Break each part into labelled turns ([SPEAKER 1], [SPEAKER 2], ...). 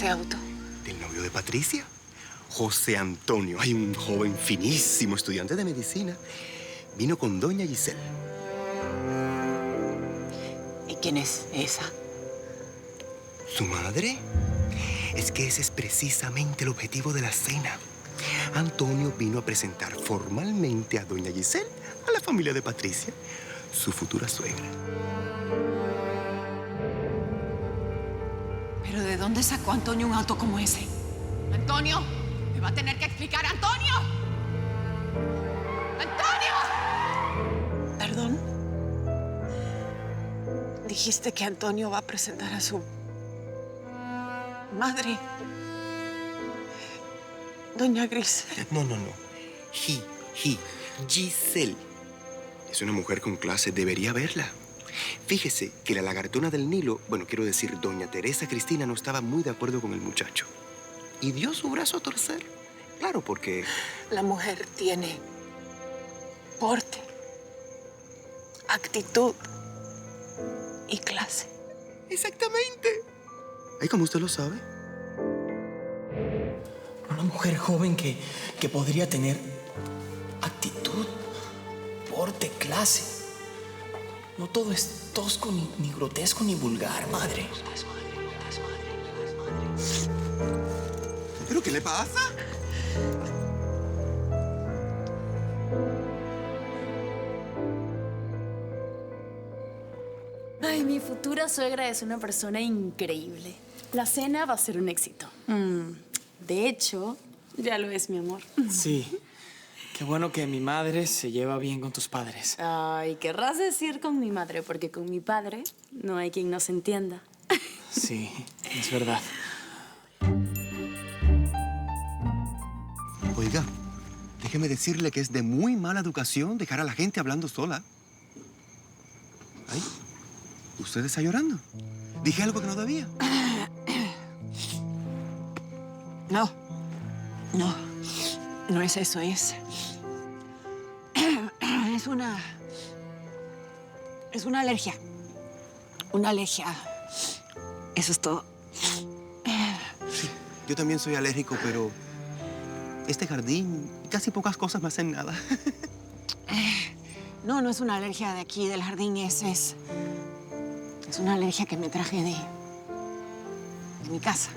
[SPEAKER 1] ese auto?
[SPEAKER 2] Del novio de Patricia, José Antonio. Hay un joven finísimo, estudiante de medicina. Vino con doña Giselle.
[SPEAKER 1] ¿Y quién es esa?
[SPEAKER 2] ¿Su madre? Es que ese es precisamente el objetivo de la cena. Antonio vino a presentar formalmente a doña Giselle a la familia de Patricia, su futura suegra.
[SPEAKER 1] ¿Pero de dónde sacó Antonio un auto como ese? ¡Antonio! ¡Me va a tener que explicar, Antonio! ¡Antonio! ¿Perdón? Dijiste que Antonio va a presentar a su madre, doña Gris.
[SPEAKER 2] No. Giselle. Es una mujer con clase, debería verla. Fíjese que la lagartona del Nilo, bueno, quiero decir, doña Teresa Cristina no estaba muy de acuerdo con el muchacho. Y dio su brazo a torcer. Claro, porque...
[SPEAKER 1] La mujer tiene porte, actitud y clase.
[SPEAKER 2] Exactamente. Ay, ¿cómo usted lo sabe?
[SPEAKER 3] Una mujer joven que podría tener actitud, porte, clase. No todo es tosco, ni grotesco, ni vulgar, madre.
[SPEAKER 2] ¿Pero qué le pasa?
[SPEAKER 4] Ay, mi futura suegra es una persona increíble. La cena va a ser un éxito. De hecho, ya lo es, mi amor.
[SPEAKER 3] Sí. Qué bueno que mi madre se lleva bien con tus padres.
[SPEAKER 4] Ay, querrás decir con mi madre, porque con mi padre no hay quien nos entienda.
[SPEAKER 3] Sí, es verdad.
[SPEAKER 2] Oiga, déjeme decirle que es de muy mala educación dejar a la gente hablando sola. Ay, ¿usted está llorando? ¿Dije algo que no debía?
[SPEAKER 1] No es eso, es una alergia. Una alergia. Eso es todo.
[SPEAKER 2] Sí, yo también soy alérgico, pero este jardín, casi pocas cosas me hacen nada.
[SPEAKER 1] No es una alergia de aquí, del jardín. Es una alergia que me traje de mi casa.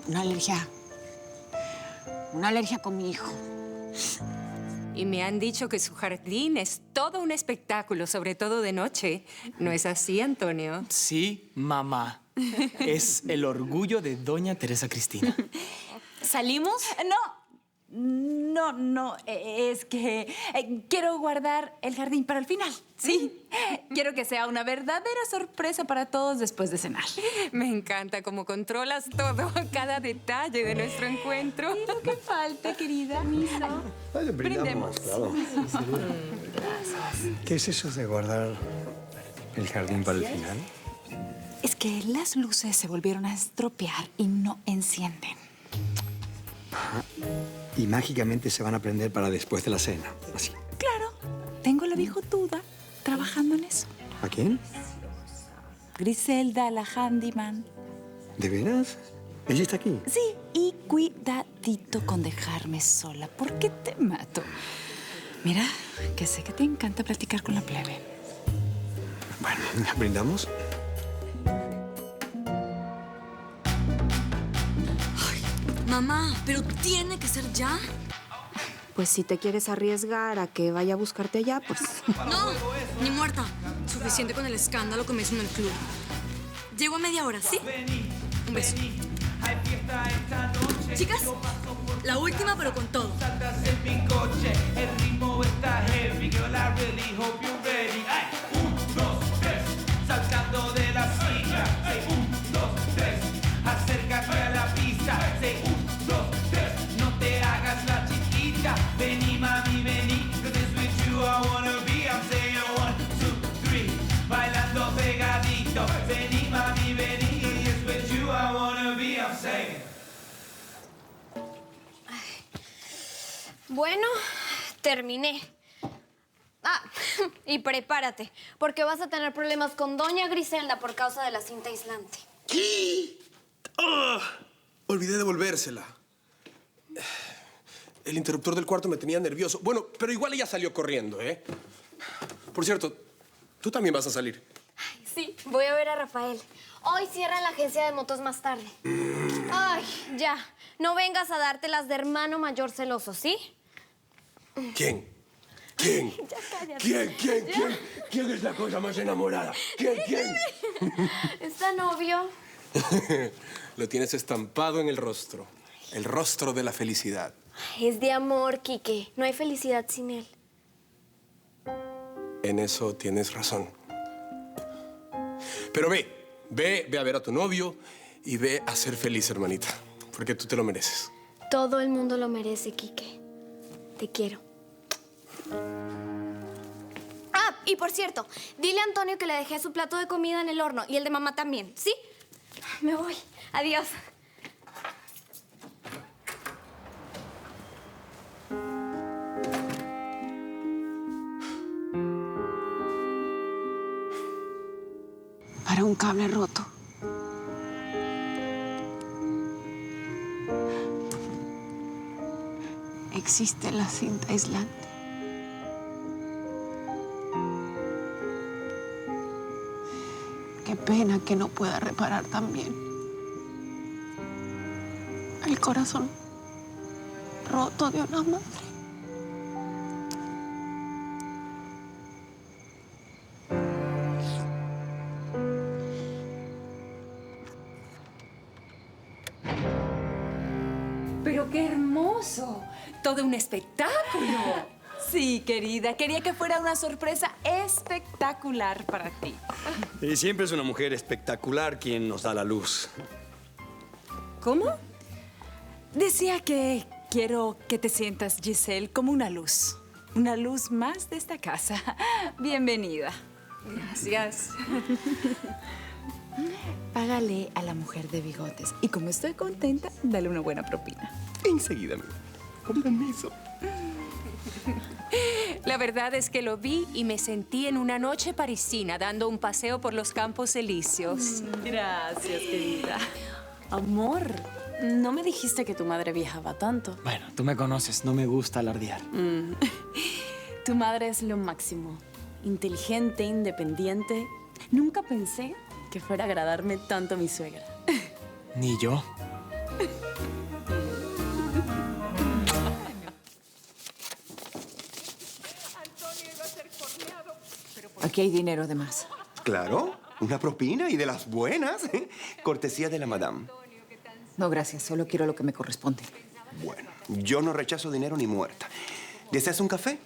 [SPEAKER 1] Una alergia con mi hijo.
[SPEAKER 5] Y me han dicho que su jardín es todo un espectáculo, sobre todo de noche. ¿No es así, Antonio?
[SPEAKER 3] Sí, mamá. Es el orgullo de doña Teresa Cristina.
[SPEAKER 4] ¿Salimos? No, es que quiero guardar el jardín para el final, sí. Quiero que sea una verdadera sorpresa para todos después de cenar.
[SPEAKER 5] Me encanta cómo controlas todo, cada detalle de nuestro encuentro.
[SPEAKER 4] ¿Y lo que falta, querida? Miso.
[SPEAKER 6] Brindemos, claro. ¿Qué es eso de guardar el jardín para el final?
[SPEAKER 7] Es que las luces se volvieron a estropear y no encienden.
[SPEAKER 6] Y mágicamente se van a prender para después de la cena. Así.
[SPEAKER 7] Claro, tengo la bigotuda trabajando en eso.
[SPEAKER 6] ¿A quién?
[SPEAKER 7] Griselda, la handyman.
[SPEAKER 6] ¿De veras? ¿Ella está aquí?
[SPEAKER 7] Sí, y cuidadito con dejarme sola, porque te mato. Mira, que sé que te encanta platicar con la plebe.
[SPEAKER 6] Bueno, ¿brindamos?
[SPEAKER 8] Mamá, pero tiene que ser ya.
[SPEAKER 9] Pues si te quieres arriesgar a que vaya a buscarte allá, pues...
[SPEAKER 8] No, ni muerta. Suficiente con el escándalo que me hizo en el club. Llego a media hora, ¿sí? Un beso. Chicas, la última pero con todo.
[SPEAKER 10] Saltando de la silla. 1, 2, 3. Acércate a la pista. 1, 2, 3. No te hagas la chiquita. Vení, mami, vení. 'Cause it's with you I wanna be. I'm saying 1, 2, 3. Bailando pegadito. Vení, mami, vení. It's with you I wanna be. I'm saying.
[SPEAKER 11] Bueno, terminé. Ah, y prepárate, porque vas a tener problemas con doña Griselda por causa de la cinta aislante.
[SPEAKER 2] ¿Qué?
[SPEAKER 3] ¡Ah! Olvidé devolvérsela. El interruptor del cuarto me tenía nervioso. Bueno, pero igual ella salió corriendo, ¿eh? Por cierto, tú también vas a salir.
[SPEAKER 11] Sí, voy a ver a Rafael. Hoy cierra la agencia de motos más tarde. Ay, ya. No vengas a darte las de hermano mayor celoso, ¿sí?
[SPEAKER 3] ¿Quién? ¿Quién?
[SPEAKER 11] Ya cállate.
[SPEAKER 3] ¿Quién? ¿Quién es la cosa más enamorada? ¿Quién?
[SPEAKER 11] ¿Está novio?
[SPEAKER 3] Lo tienes estampado en el rostro. El rostro de la felicidad.
[SPEAKER 11] Es de amor, Quique. No hay felicidad sin él.
[SPEAKER 3] En eso tienes razón. Pero ve a ver a tu novio y ve a ser feliz, hermanita. Porque tú te lo mereces.
[SPEAKER 11] Todo el mundo lo merece, Quique. Te quiero. Ah, y por cierto, dile a Antonio que le dejé su plato de comida en el horno y el de mamá también, ¿sí? Me voy. Adiós.
[SPEAKER 1] Para un cable roto. Existe la cinta aislante. Qué pena que no pueda reparar también el corazón roto de una madre.
[SPEAKER 5] ¡Pero qué hermoso! ¡Todo un espectáculo!
[SPEAKER 4] Sí, querida. Quería que fuera una sorpresa espectacular para ti.
[SPEAKER 6] Y siempre es una mujer espectacular quien nos da la luz.
[SPEAKER 5] ¿Cómo?
[SPEAKER 4] Decía que quiero que te sientas, Giselle, como una luz. Una luz más de esta casa. Bienvenida.
[SPEAKER 5] Gracias.
[SPEAKER 4] Págale a la mujer de bigotes. Y como estoy contenta, dale una buena propina.
[SPEAKER 2] Enseguida, amigo. Con permiso.
[SPEAKER 5] La verdad es que lo vi y me sentí en una noche parisina dando un paseo por los Campos Elíseos.
[SPEAKER 4] Gracias, querida. Amor, no me dijiste que tu madre viajaba tanto.
[SPEAKER 3] Bueno, tú me conoces, no me gusta alardear.
[SPEAKER 4] Tu madre es lo máximo. Inteligente, independiente. Nunca pensé que fuera a agradarme tanto mi suegra.
[SPEAKER 3] Ni yo.
[SPEAKER 4] Aquí hay dinero de más.
[SPEAKER 2] Claro, una propina y de las buenas. Cortesía de la madame.
[SPEAKER 4] No, gracias. Solo quiero lo que me corresponde.
[SPEAKER 2] Bueno, yo no rechazo dinero ni muerta. ¿Deseas un café?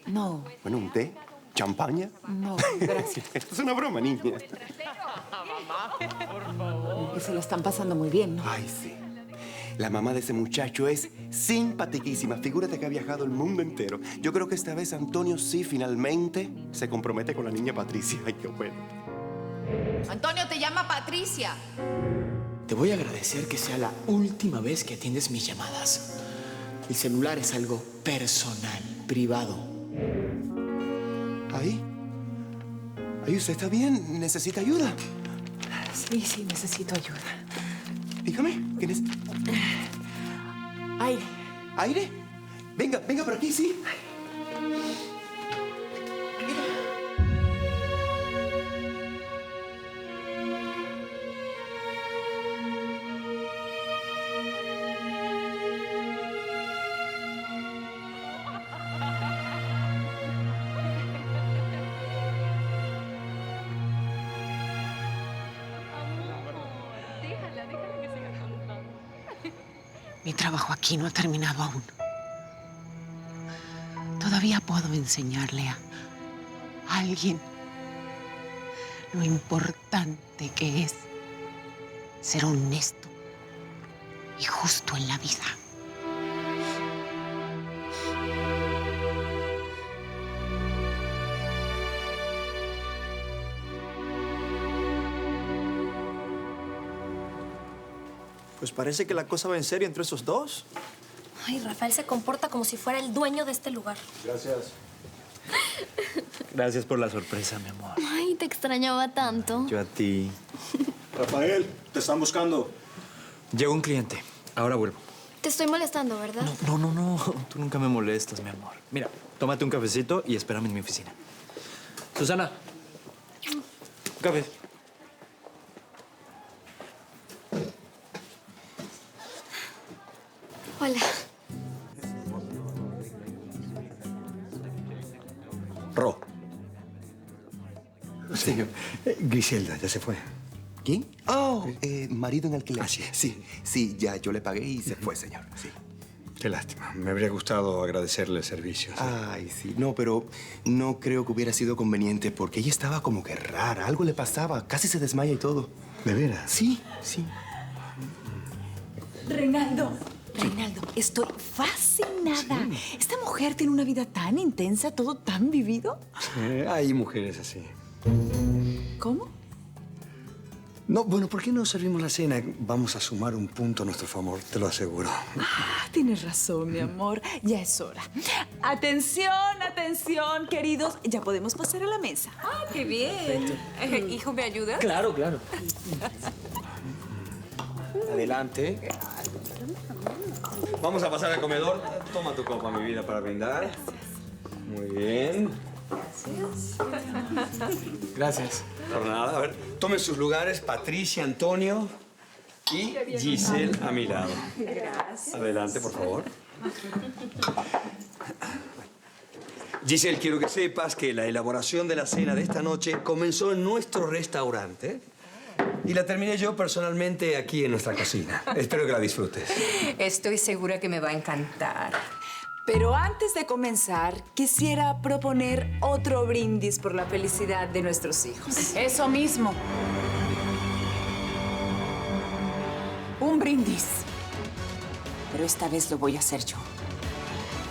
[SPEAKER 4] No,
[SPEAKER 2] Bueno, un té, champaña.
[SPEAKER 4] no, gracias.
[SPEAKER 2] Es una broma, niña.
[SPEAKER 4] Que se lo están pasando muy bien, ¿no?
[SPEAKER 2] Ay, sí. La mamá de ese muchacho es simpaticísima. Figúrate que ha viajado el mundo entero. Yo creo que esta vez Antonio sí finalmente se compromete con la niña Patricia. Ay, qué bueno.
[SPEAKER 7] Antonio, te llama Patricia.
[SPEAKER 3] Te voy a agradecer que sea la última vez que atiendes mis llamadas. El celular es algo personal, privado.
[SPEAKER 2] Ahí. Ahí, ¿usted está bien? ¿Necesita ayuda?
[SPEAKER 4] Sí, necesito ayuda.
[SPEAKER 2] Dígame, ¿qué
[SPEAKER 4] Aire.
[SPEAKER 2] ¿Aire? Venga por aquí, sí.
[SPEAKER 1] Mi trabajo aquí no ha terminado aún. Todavía puedo enseñarle a alguien lo importante que es ser honesto y justo en la vida.
[SPEAKER 12] Pues parece que la cosa va en serio entre esos dos.
[SPEAKER 11] Ay, Rafael se comporta como si fuera el dueño de este lugar.
[SPEAKER 12] Gracias.
[SPEAKER 6] Gracias por la sorpresa, mi amor.
[SPEAKER 11] Ay, te extrañaba tanto.
[SPEAKER 6] Yo a ti.
[SPEAKER 12] Rafael, te están buscando. Llegó un cliente. Ahora vuelvo.
[SPEAKER 11] Te estoy molestando, ¿verdad?
[SPEAKER 12] No. Tú nunca me molestas, mi amor. Mira, tómate un cafecito y espérame en mi oficina. Susana. Un café.
[SPEAKER 11] Hola.
[SPEAKER 13] Ro. Sí. Griselda, ya se fue.
[SPEAKER 2] ¿Quién? Oh, marido en alquiler.
[SPEAKER 13] Así es.
[SPEAKER 2] Sí, ya yo le pagué y se fue, señor. Sí.
[SPEAKER 13] Qué lástima. Me habría gustado agradecerle el servicio. ¿Sí?
[SPEAKER 2] Ay, sí. No, pero no creo que hubiera sido conveniente porque ella estaba como que rara. Algo le pasaba. Casi se desmaya y todo.
[SPEAKER 13] ¿De veras?
[SPEAKER 2] Sí.
[SPEAKER 7] Reinaldo, estoy fascinada. Esta mujer tiene una vida tan intensa, todo tan vivido.
[SPEAKER 13] Sí, hay mujeres así.
[SPEAKER 7] ¿Cómo?
[SPEAKER 13] No, bueno, ¿por qué no servimos la cena? Vamos a sumar un punto a nuestro favor, te lo aseguro.
[SPEAKER 7] Tienes razón, mi amor. Ya es hora. Atención, queridos. Ya podemos pasar a la mesa.
[SPEAKER 5] ¡Ah, qué bien! Hijo, ¿me ayudas?
[SPEAKER 3] Claro. Adelante. Vamos a pasar al comedor. Toma tu copa, mi vida, para brindar. Muy bien.
[SPEAKER 12] Gracias.
[SPEAKER 3] Por nada. A ver, tomen sus lugares, Patricia, Antonio y Giselle a mi lado.
[SPEAKER 5] Gracias.
[SPEAKER 3] Adelante, por favor. Giselle, quiero que sepas que la elaboración de la cena de esta noche comenzó en nuestro restaurante y la terminé yo personalmente aquí en nuestra cocina. Espero que la disfrutes.
[SPEAKER 5] Estoy segura que me va a encantar.
[SPEAKER 7] Pero antes de comenzar, quisiera proponer otro brindis por la felicidad de nuestros hijos.
[SPEAKER 1] Eso mismo. Un brindis. Pero esta vez lo voy a hacer yo.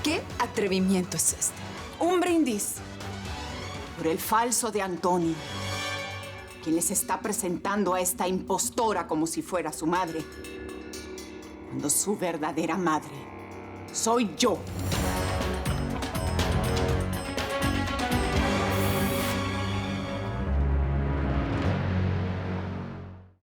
[SPEAKER 7] ¿Qué atrevimiento es este?
[SPEAKER 1] Un brindis por el falso de Antonio, quien les está presentando a esta impostora como si fuera su madre, cuando su verdadera madre soy yo.